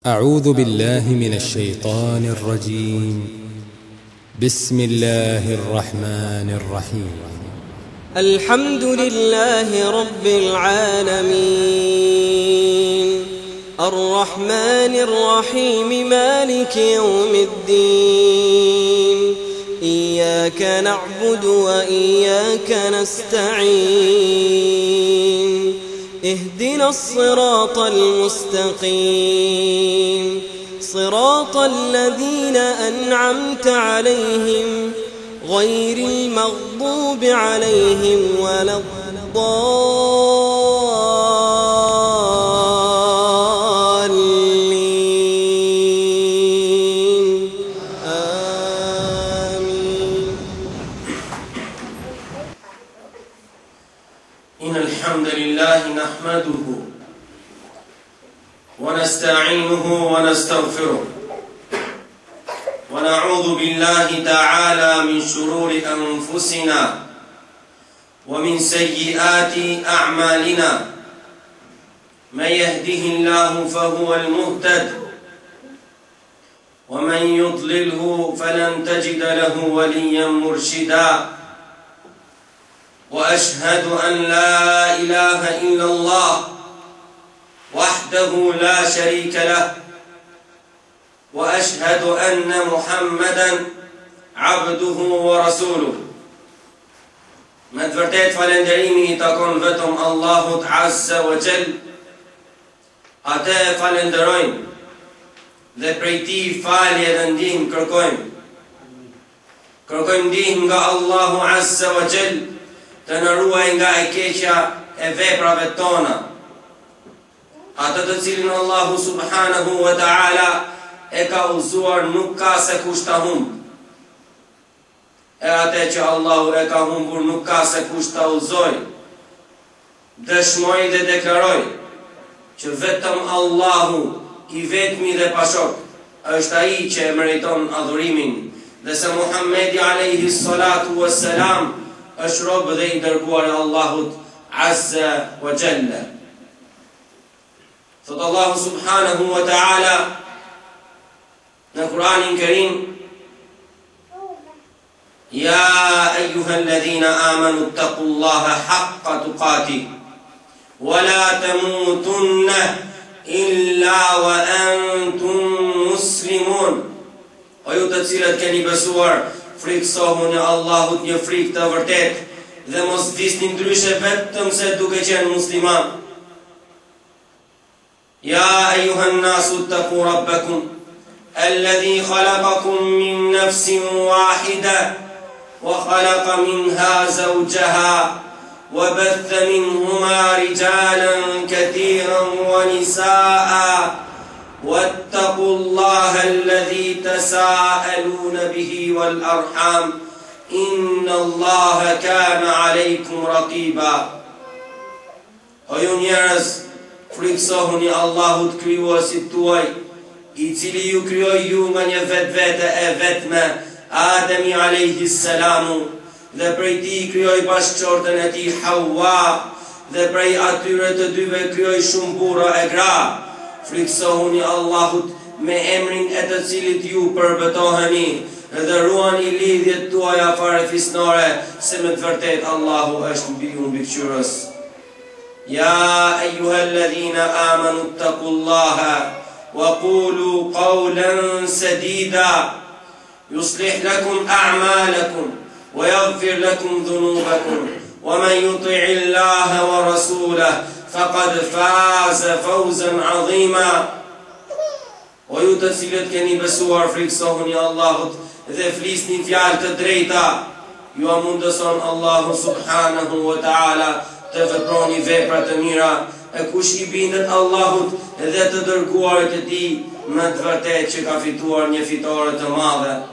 أعوذ بالله من الشيطان الرجيم. بسم الله الرحمن الرحيم. الحمد لله رب العالمين الرحمن الرحيم مالك يوم الدين إياك نعبد وإياك نستعين اهدنا الصراط المستقيم صراط الذين أنعمت عليهم غير المغضوب عليهم ولا الضالين آمين. إن الحمد لله نحمده ونستعينه ونستغفره ونعوذ بالله تعالى من شرور أنفسنا ومن سيئات أعمالنا من يهده الله فهو المهتد ومن يضلله فلن تجد له وليا مرشدا وأشهد أن لا إله إلا الله وحده لا شريك له وأشهد أن محمدا عبده ورسوله. Me të vërtet falënderimi I takon vetëm Allahut Azza wa Jall. Atë e falenderojmë dhe prej Tij falje dhe ndihmë kërkojmë. Kërkojmë ndihmë nga Allahu Azza wa Jall të na ruaj nga e keqja e veprave tona. Atë të cilin Allahu Subhanahu wa Ta'ala e ka uzuar nuk ka se kush ta humb. E atë që Allahu e ka humbur nuk ka se kush ta uzoj. Dëshmoj dhe deklaroj që vetëm Allahu I vetmi dhe pashok është ai që e meriton adhurimin dhe se Muhammedi alayhi salatu wassalam është rob dhe I dërguar e Allahut Azza wa Jalla. Thot Allahu Subhanahu wa Ta'ala në Kur'anin Kerim: Ja eyyuhalladhina amanu ittaqullaha haqqa tuqatih wa la tamutunna illa wa antum muslimun. O ju të cilët keni besuar, friksohuni Allahut një frikë të vërtet dhe mos vdisni ndryshe vetëm se duke qenë musliman. Ja eyyuhan nasu ittaqu rabbakum الذي خلقكم من نفس واحدة وخلق منها زوجها وبث منهما رجالا كثيرا ونساء واتقوا الله الذي تساءلون به والأرحام إن الله كان عليكم رقيبا. O ju njerëz, friksohuni Allahut krijuesit tuaj, I cili ju krijoi ju nga një vetvete e vetme, Ademi alayhi salamu, dhe prej tij krijoi bashkëshortën e tij Hawa, dhe prej atyre të dyve krijoi shumë burra e gra. Friksohuni Allahut me emrin e të cilit ju përbetoheni dhe ruani lidhjet tuaja farefisnore, se me të vërtet Allahu është mbi ju mbikëqyrës. Ja eyyuhalladhina amanu ittaqullaha وقولوا قولا سديدا يصلح لكم أعمالكم ويغفر لكم ذنوبكم ومن يطع الله ورسوله فقد فاز فوزا عظيما. O ju të cilët keni besuar, friksohuni Allahut dhe flisni fjalë të drejta, ju a mundëson Allahu Subhanahu wa Ta'ala të veproni vepra të mira. E kush I bindet Allahut dhe të dërguarit e Tij, me të vërtet që ka fituar një fitore të madhe.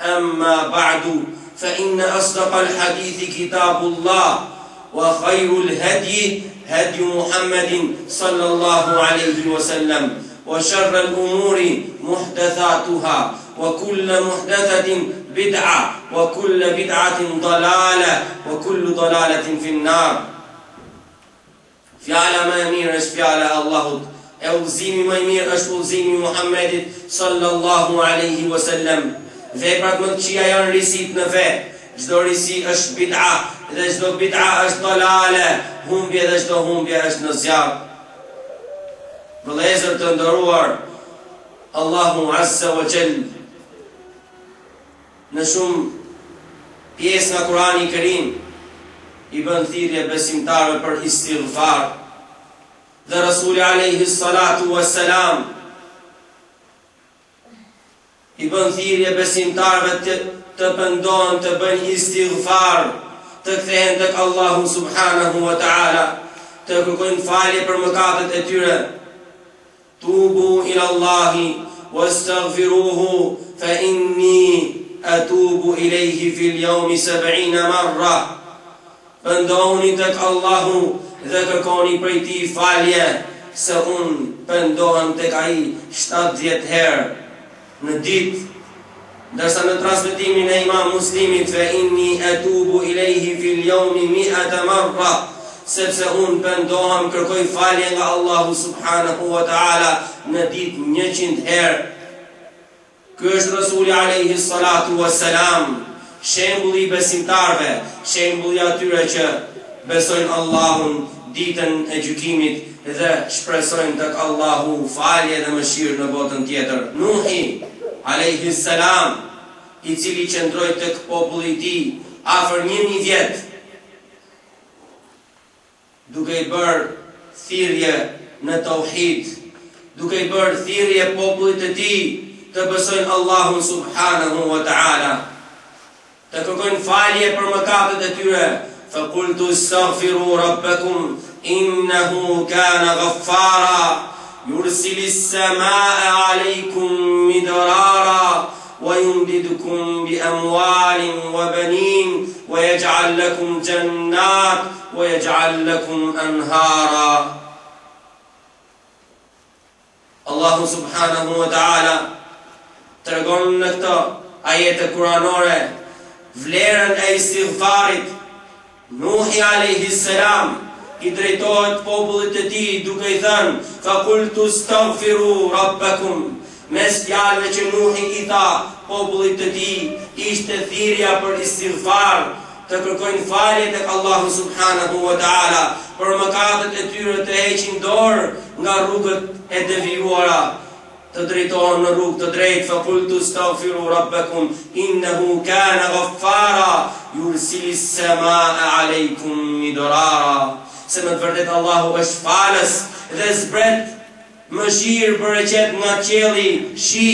Amma ba'du, fa inna asdaqal hadithi kitabullah wa khayrul hadyi hadyu Muhammadin sallallahu alayhi wa sallam wa sharral umuri muhdathatuha wa kullu muhdathatin bid'a wa kullu bid'atin dalalah wa kullu dalalatin fin nar. Fjala më e mirë është fjala e Allahut, e udhëzimi më i mirë është udhëzimi i Muhamedit sallallahu alaihi wasallam. Veprat më të këqija janë risit në fe. Çdo risi është bid'a dhe çdo bid'a është dalale, humbje dhe çdo humbje është në zjarr. Vëllezër të nderuar, Allahu azza wa jall në shumë pjesë nga Kurani i Kerim i bën thirrje besimtarëve për istighfar. Dhe Rasuli alayhi salatu wassalam i bën thirrje besimtarëve të pendohen, të bëjnë istighfar, të kthehen tek Allahu subhanahu wa ta'ala, të kërkojnë falje për mëkatet e tyre. Tubu ila Allahi wastaghfiruhu fa inni atubu ilayhi fil yawmi 70 marra. Pendohuni tek Allahu dhe kërkoni prej tij falje, se unë pendohem tek ai 70 herë në ditë. Ndërsa në transmetimin e Imam Muslimit fa inni atubu ilayhi fil yawmi 100 marra, sepse unë pendohem, kërkoj falje nga Allahu subhanahu wa ta'ala në ditë 100 herë. Ky është Rasuli alayhi salatu wassalam, shembulli i besimtarëve, shembulli atyre që besojnë Allahun ditën e gjykimit dhe shpresojnë tek Allahu falje dhe mëshirë në botën tjetër. Nuhi alayhi salam, i cili qëndroi tek populli i tij afër 1000 vjet, duke i bërë thirrje në tauhid, duke i bërë thirrje popullit të tij të besojnë Allahun subhanahu wa ta'ala, të kërkojnë falje për mëkatet e tyre. فقلت استغفروا ربكم إنه كان غفارا يرسل السماء عليكم مدرارا ويمددكم بأموال وبنين ويجعل لكم جنات ويجعل لكم أنهارا. الله سبحانه وتعالى tregon në këto ajete kuranore vlerën e istighfarit. Nuhi alayhi salam i drejtohet popullit të tij duke i thënë faqultu astaghfiru rabbakum. Mes fjalëve që Nuhi i tha popullit të tij ishte thirrja për istighfar, të kërkojnë falje tek Allahu subhanahu wa ta'ala për mëkatet e tyre, të heqin dorë nga rrugët e devijuara, të drejtohen në rrugë të drejtë. Faqultu astaghfiru rabbakum innahu kana ghaffara yursilis samaa alaykum midrara. Se në të vërtetë Allahu është falës dhe zbret mëshirë për e qetë nga qielli shi.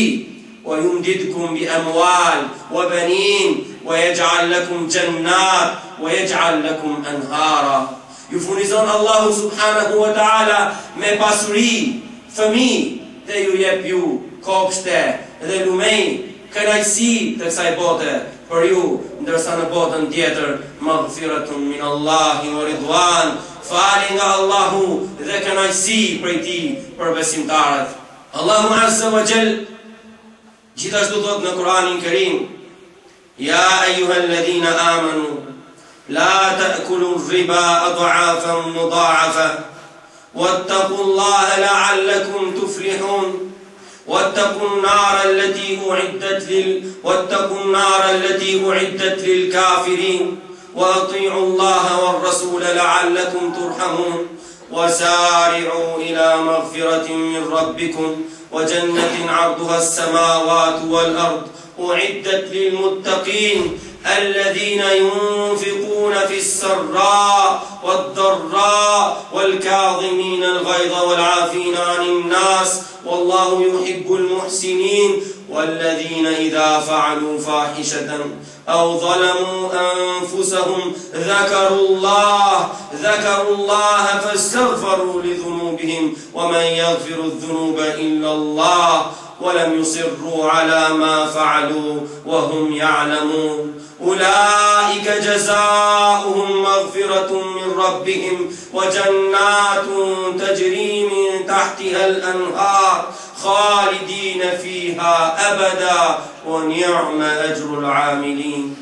Wa yumdidkum bi amwal wa banin wa yaj'al lakum jannat wa yaj'al lakum anhara. Ju furnizon Allahu subhanahu wa ta'ala me pasuri, fëmijë, dhe ju jep ju kopshte dhe lumej, kënaqësi të kësaj bote për ju, ndërsa në botën tjetër maghfiratun min Allahi wa ridwan, falje nga Allahu dhe kënaqësi prej tij për besimtarët. Allahu azza wa jall gjithashtu thot në Kur'anin Kerim: Ya ayyuhalladhina amanu la ta'kulu ar-riba adha'afan mudha'afa واتقوا الله لعلكم تفلحون واتقوا النار التي أعدت للكافرين وأطيعوا الله والرسول لعلكم ترحمون وسارعوا إلى مغفرة من ربكم وجنة عرضها السماوات والأرض أعدت للمتقين الذين ينفقون في السراء والضراء والكاظمين الغيظ والعافين عن الناس والله يحب المحسنين والذين إذا فعلوا فاحشة أو ظلموا أنفسهم ذكروا الله فاستغفروا لذنوبهم ومن يغفر الذنوب إلا الله ولم يصروا على ما فعلوا وهم يعلمون أولئك جزاؤهم مغفرة من ربهم وجنات تجري من تحتها الأنهار خالدين فيها أبدا ونعم أجر العاملين.